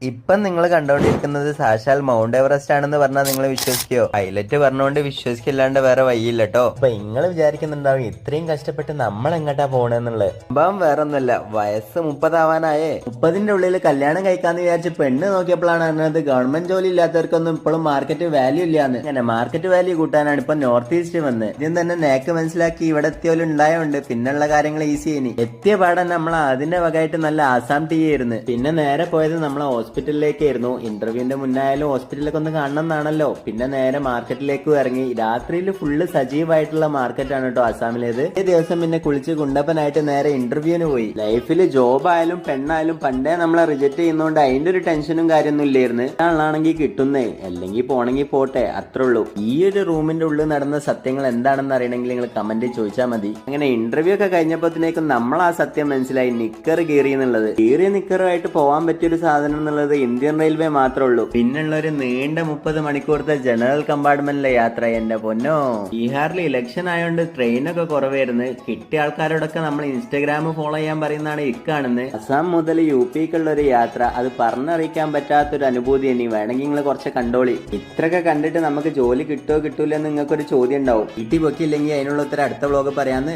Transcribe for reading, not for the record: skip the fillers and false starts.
ഇപ്പം നിങ്ങൾ കണ്ടോണ്ടിരിക്കുന്നത് സാക്ഷാൽ മൗണ്ട് എവറസ്റ്റ് ആണെന്ന് പറഞ്ഞാൽ നിങ്ങൾ വിശ്വസിക്കോ? പൈലറ്റ് പറഞ്ഞുകൊണ്ട് വിശ്വസിക്കില്ലാണ്ട് വേറെ വഴിയില്ല കേട്ടോ. അപ്പൊ നിങ്ങൾ വിചാരിക്കുന്നുണ്ടാവും ഇത്രയും കഷ്ടപ്പെട്ട് നമ്മൾ എങ്ങോട്ടാ പോണെന്നുള്ളത്. സംഭവം വേറൊന്നുമല്ല, വയസ്സ് 30 ആവാനായേ 30ന്റെ ഉള്ളിൽ കല്യാണം കഴിക്കാന്ന് വിചാരിച്ച് പെണ്ണ് നോക്കിയപ്പോഴാണ് അറിഞ്ഞത് ഗവൺമെന്റ് ജോലി ഇല്ലാത്തവർക്കൊന്നും ഇപ്പോഴും മാർക്കറ്റ് വാല്യൂ ഇല്ലാന്ന്. അങ്ങനെ മാർക്കറ്റ് വാല്യൂ കൂട്ടാനാണ് ഇപ്പൊ നോർത്ത് ഈസ്റ്റ് വന്ന് ഇതും തന്നെ നേക്ക് മനസ്സിലാക്കി ഇവിടെ എത്തിയോലും ഉണ്ടായോണ്ട് പിന്നുള്ള കാര്യങ്ങൾ ഈസി ആയി. എത്തിയ പാടൻ നമ്മൾ അതിന്റെ വകയായിട്ട് നല്ല ആസാം ടീ ആയിരുന്നു. പിന്നെ നേരെ പോയത് നമ്മളെ ഹോസ്പിറ്റലിലേക്കായിരുന്നു. ഇന്റർവ്യൂവിന്റെ മുന്നായാലും ഹോസ്പിറ്റലിലൊക്കെ ഒന്ന് കാണണം എന്നാണല്ലോ. പിന്നെ നേരെ മാർക്കറ്റിലേക്കും ഇറങ്ങി. രാത്രിയിൽ ഫുള്ള് സജീവമായിട്ടുള്ള മാർക്കറ്റാണ് കേട്ടോ ആസാമിലേത്. ഈ ദിവസം പിന്നെ കുളിച്ച് കുണ്ടപ്പനായിട്ട് നേരെ ഇന്റർവ്യൂവിന് പോയി. ലൈഫിൽ ജോബ് ആയാലും പെണ്ണായാലും പണ്ടേ നമ്മളെ റിജക്ട് ചെയ്യുന്നോണ്ട് അതിന്റെ ഒരു ടെൻഷനും കാര്യമൊന്നും ഇല്ലായിരുന്നു. ആളാണെങ്കിൽ കിട്ടുന്നേ, അല്ലെങ്കിൽ പോണെങ്കിൽ പോട്ടെ, അത്രേ ഉള്ളൂ. ഈ ഒരു റൂമിന്റെ ഉള്ളിൽ നടന്ന സത്യങ്ങൾ എന്താണെന്ന് അറിയണമെങ്കിൽ നിങ്ങൾ കമന്റ് ചോദിച്ചാൽ മതി. അങ്ങനെ ഇന്റർവ്യൂ ഒക്കെ കഴിഞ്ഞപ്പോഴത്തേക്കും നമ്മൾ ആ സത്യം മനസ്സിലായി. നിക്കർ കീറി എന്നുള്ളത്, കീറിയ നിക്കറുമായിട്ട് പോകാൻ പറ്റിയൊരു സാധനം എന്നുള്ളത് ഇന്ത്യൻ റെയിൽവേ മാത്രമേ ഉള്ളൂ. പിന്നുള്ള ഒരു നീണ്ട 30 മണിക്കൂറത്തെ ജനറൽ കമ്പാർട്ട്മെന്റിലെ യാത്ര, എന്റെ പൊന്നോ. ബീഹാറിൽ ഇലക്ഷൻ ആയതുകൊണ്ട് ട്രെയിനൊക്കെ കുറവായിരുന്നു. കിട്ടിയ ആൾക്കാരോടൊക്കെ നമ്മൾ ഇൻസ്റ്റാഗ്രാം ഫോളോ ചെയ്യാൻ പറയുന്നതാണ് ഇക്കാണെന്ന്. അസാം മുതൽ UPക്കുള്ള ഒരു യാത്ര, അത് പറഞ്ഞറിയിക്കാൻ പറ്റാത്തൊരു അനുഭൂതി. ഇനി വേണമെങ്കിൽ നിങ്ങൾ കുറച്ച് കണ്ടോളി. ഇത്രയൊക്കെ കണ്ടിട്ട് നമുക്ക് ജോലി കിട്ടുമോ കിട്ടൂലെന്ന് നിങ്ങൾക്കൊരു ചോദ്യം ഉണ്ടാവും. കിട്ടി പൊക്കിയില്ലെങ്കിൽ അതിനുള്ള ഉത്തരം അടുത്ത വ്ലോഗ് പറയാന്ന്.